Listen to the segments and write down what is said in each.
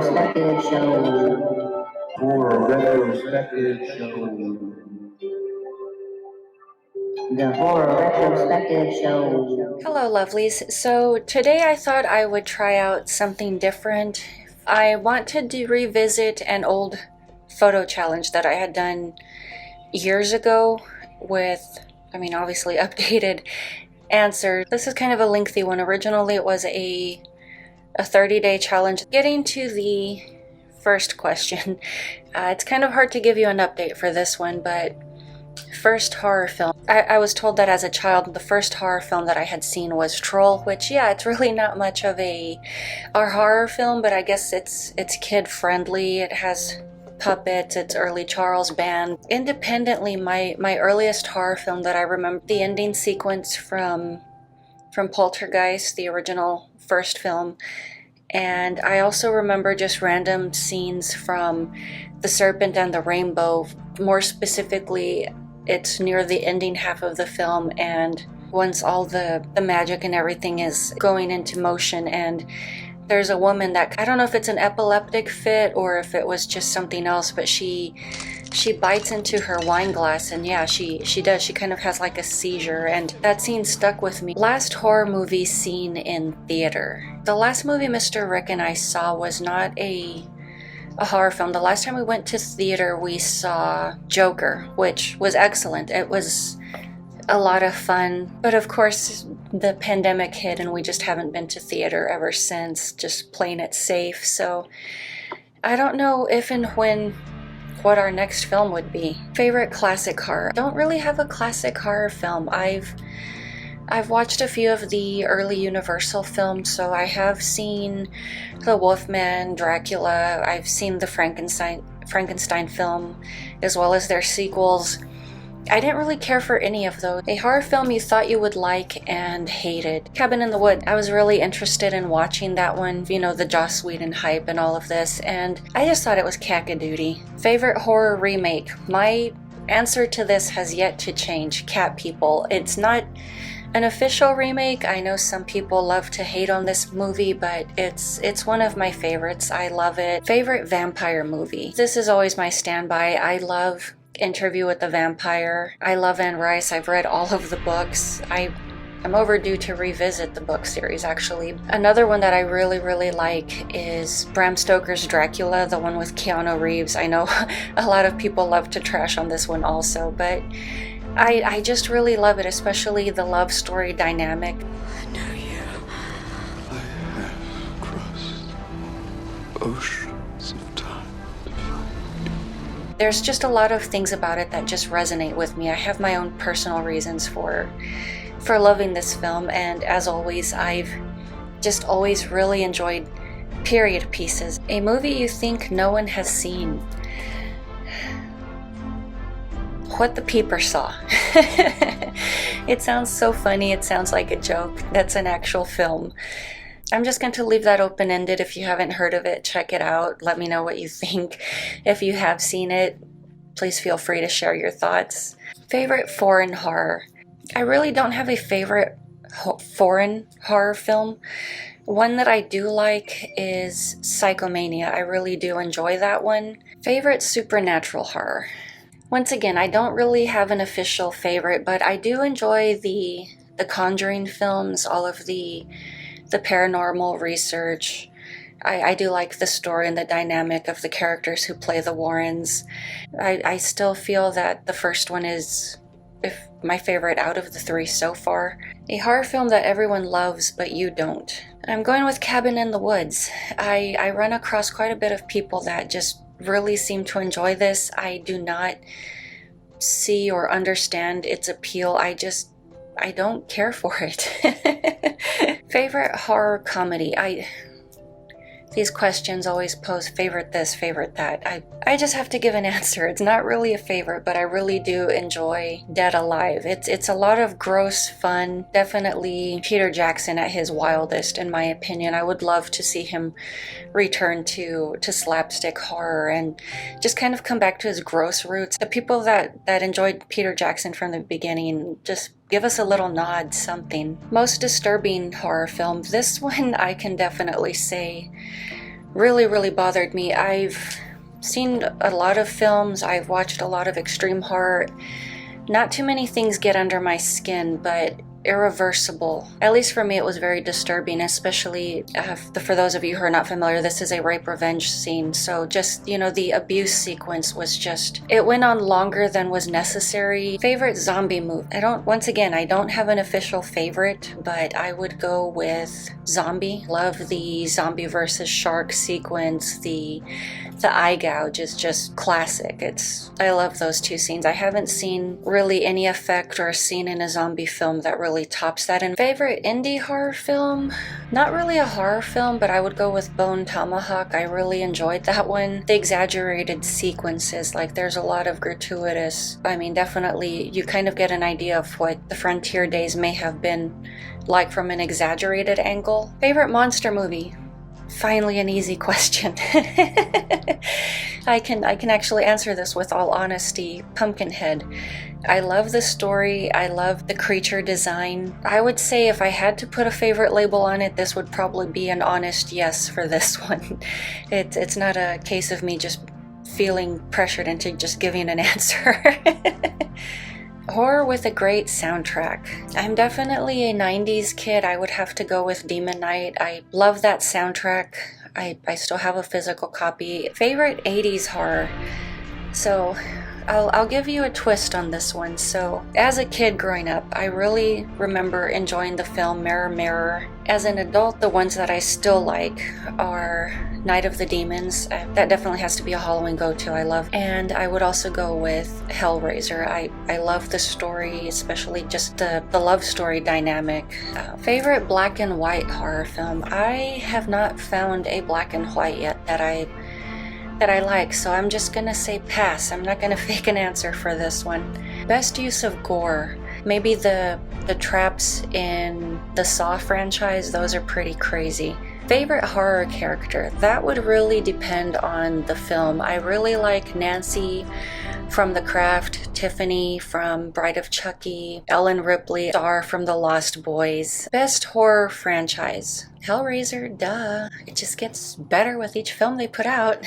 retrospective show. Horror retrospective show. The horror retrospective show. Hello, lovelies. So today I thought I would try out something different. I want to revisit an old photo challenge that I had done years ago with, obviously updated answers. This is kind of a lengthy one. Originally it was a 30-day challenge. Getting to the first question, it's kind of hard to give you an update for this one, but first horror film. I was told that as a child the first horror film that I had seen was Troll, which yeah, it's really not much of a horror film, but I guess it's kid friendly. It has puppets, it's early Charles Band. Independently, my earliest horror film that I remember, the ending sequence from Poltergeist, the original first film. And I also remember just random scenes from The Serpent and the Rainbow. More specifically, it's near the ending half of the film, and once all the magic and everything is going into motion, and there's a woman that, I don't know if it's an epileptic fit or if it was just something else, but she bites into her wine glass, and yeah, she does. She kind of has like a seizure, and that scene stuck with me. Last horror movie seen in theater. The last movie Mr. Rick and I saw was not a horror film. The last time we went to theater, we saw Joker, which was excellent. It was a lot of fun, but of course the pandemic hit and we just haven't been to theater ever since, just playing it safe. So I don't know if and when what our next film would be. Favorite classic horror. Don't really have a classic horror film. I've watched a few of the early Universal films, so I have seen The Wolfman, Dracula, I've seen the Frankenstein film, as well as their sequels. I didn't really care for any of those. A horror film you thought you would like and hated. Cabin in the Woods. I was really interested in watching that one, you know, the Joss Whedon hype and all of this, and I just thought it was cack-a-doodie. Favorite horror remake. My answer to this has yet to change. Cat People. It's not an official remake. I know some people love to hate on this movie, but it's one of my favorites. I love it. Favorite vampire movie. This is always my standby. I love Interview with the Vampire. I love Anne Rice. I've read all of the books. I'm overdue to revisit the book series, actually. Another one that I really, really like is Bram Stoker's Dracula, the one with Keanu Reeves. I know a lot of people love to trash on this one also, but I just really love it, especially the love story dynamic. I know you. I have crossed oceans of time to find you. There's just a lot of things about it that just resonate with me. I have my own personal reasons for loving this film, and as always, I've just always really enjoyed period pieces. A movie you think no one has seen. What the Peeper Saw. It sounds so funny, it sounds like a joke. That's an actual film. I'm just going to leave that open-ended. If you haven't heard of it, check it out. Let me know what you think. If you have seen it, please feel free to share your thoughts. Favorite foreign horror. I really don't have a favorite foreign horror film. One that I do like is Psychomania. I really do enjoy that one. Favorite supernatural horror. Once again, I don't really have an official favorite, but I do enjoy the Conjuring films, all of the paranormal research. I do like the story and the dynamic of the characters who play the Warrens. I still feel that the first one is my favorite out of the three so far. A horror film that everyone loves, but you don't. I'm going with Cabin in the Woods. I run across quite a bit of people that just really seem to enjoy this. I do not see or understand its appeal. I don't care for it. Favorite horror comedy. These questions always pose favorite this, favorite that. I just have to give an answer. It's not really a favorite, but I really do enjoy Dead Alive. It's a lot of gross fun. Definitely Peter Jackson at his wildest, in my opinion. I would love to see him return to slapstick horror and just kind of come back to his gross roots. The people that enjoyed Peter Jackson from the beginning, just give us a little nod, something. Most disturbing horror film. This one I can definitely say really, really bothered me. I've seen a lot of films, I've watched a lot of extreme horror. Not too many things get under my skin, but Irreversible, at least for me, it was very disturbing, especially for those of you who are not familiar, this is a rape revenge scene. So just, you know, the abuse sequence was just, it went on longer than was necessary. Favorite zombie movie? Once again, I don't have an official favorite, but I would go with Zombie. Love the zombie versus shark sequence. The eye gouge is just classic. I love those two scenes. I haven't seen really any effect or scene in a zombie film that really tops that. And favorite indie horror film? Not really a horror film, but I would go with Bone Tomahawk. I really enjoyed that one. The exaggerated sequences, like there's a lot of gratuitous, I mean, definitely you kind of get an idea of what the Frontier days may have been like from an exaggerated angle. Favorite monster movie? Finally, an easy question. I can actually answer this with all honesty. Pumpkinhead. I love the story. I love the creature design. I would say if I had to put a favorite label on it, this would probably be an honest yes for this one. It's not a case of me just feeling pressured into just giving an answer. Horror with a great soundtrack. I'm definitely a 90s kid. I would have to go with Demon Knight. I love that soundtrack. I still have a physical copy. Favorite 80s horror. So I'll give you a twist on this one. So as a kid growing up, I really remember enjoying the film Mirror Mirror. As an adult, the ones that I still like are Night of the Demons. That definitely has to be a Halloween go-to. I love. And I would also go with Hellraiser. I love the story, especially just the love story dynamic. Favorite black and white horror film. I have not found a black and white yet that I like, so I'm just gonna say pass. I'm not gonna fake an answer for this one. Best use of gore. Maybe the traps in the Saw franchise, those are pretty crazy. Favorite horror character? That would really depend on the film. I really like Nancy from The Craft, Tiffany from Bride of Chucky, Ellen Ripley, Star from The Lost Boys. Best horror franchise? Hellraiser, duh. It just gets better with each film they put out.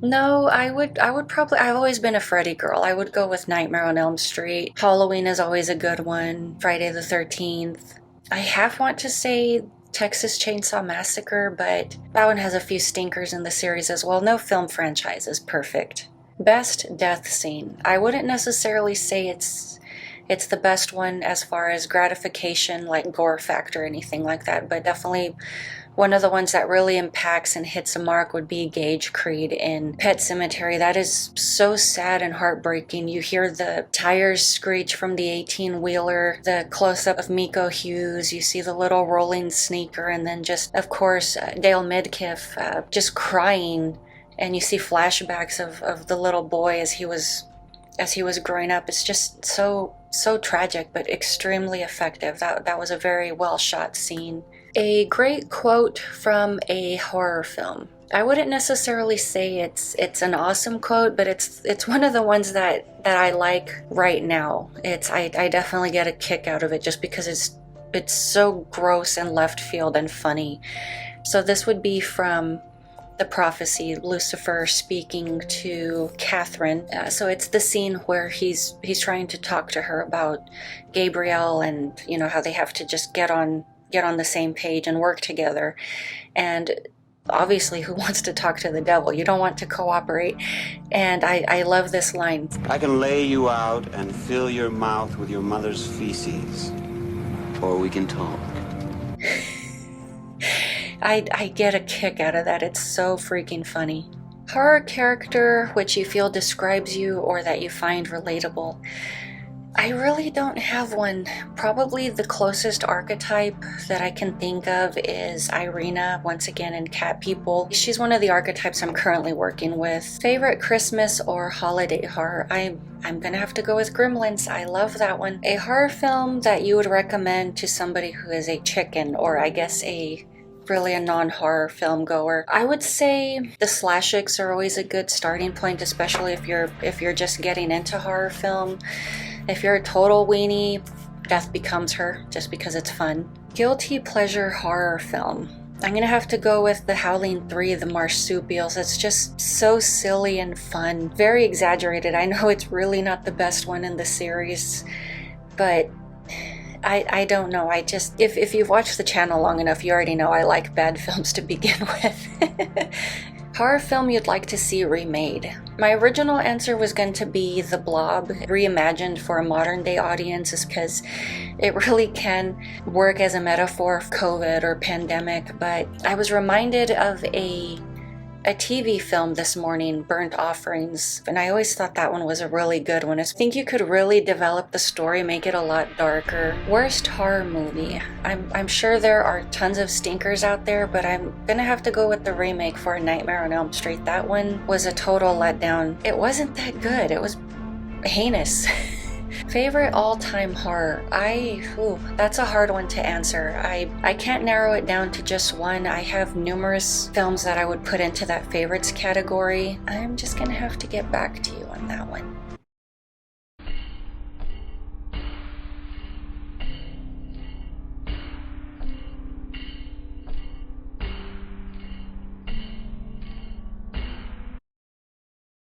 No, I would probably, I've always been a Freddy girl. I would go with Nightmare on Elm Street. Halloween is always a good one. Friday the 13th. I half want to say Texas Chainsaw Massacre, but that one has a few stinkers in the series as well. No film franchise is perfect. Best death scene. I wouldn't necessarily say it's the best one as far as gratification, like gore factor or anything like that, but definitely one of the ones that really impacts and hits a mark would be Gage Creed in Pet Sematary. That is so sad and heartbreaking. You hear the tires screech from the 18-wheeler, the close-up of Miko Hughes, you see the little rolling sneaker, and then just, of course, Dale Midkiff just crying, and you see flashbacks of the little boy as he was growing up. It's just so tragic, but extremely effective. That was a very well shot scene. A great quote from a horror film. I wouldn't necessarily say it's an awesome quote, but it's one of the ones that I like right now. I definitely get a kick out of it just because it's so gross and left field and funny. So this would be from The Prophecy, Lucifer speaking to Catherine. So it's the scene where he's trying to talk to her about Gabriel and, you know, how they have to just get on the same page and work together. And obviously, who wants to talk to the devil? You don't want to cooperate. And I love this line. I can lay you out and fill your mouth with your mother's feces, or we can talk. I get a kick out of that. It's so freaking funny. Horror character which you feel describes you or that you find relatable. I really don't have one. Probably the closest archetype that I can think of is Irina, once again in Cat People. She's one of the archetypes I'm currently working with. Favorite Christmas or holiday horror? I'm gonna have to go with Gremlins. I love that one. A horror film that you would recommend to somebody who is a chicken, or I guess really a non-horror film goer. I would say the slashics are always a good starting point, especially if you're just getting into horror film. If you're a total weenie, Death Becomes Her, just because it's fun. Guilty pleasure horror film. I'm gonna have to go with The Howling 3, The Marsupials. It's just so silly and fun. Very exaggerated. I know it's really not the best one in the series, but I don't know. I just, if you've watched the channel long enough, you already know I like bad films to begin with. Horror film you'd like to see remade. My original answer was going to be The Blob, reimagined for a modern day audience, is because it really can work as a metaphor of COVID or pandemic. But I was reminded of a TV film this morning, Burnt Offerings, and I always thought that one was a really good one. I think you could really develop the story, make it a lot darker. Worst horror movie. I'm sure there are tons of stinkers out there, but I'm gonna have to go with the remake for Nightmare on Elm Street. That one was a total letdown. It wasn't that good. It was heinous. Favorite all-time horror? That's a hard one to answer. I can't narrow it down to just one. I have numerous films that I would put into that favorites category. I'm just gonna have to get back to you on that one.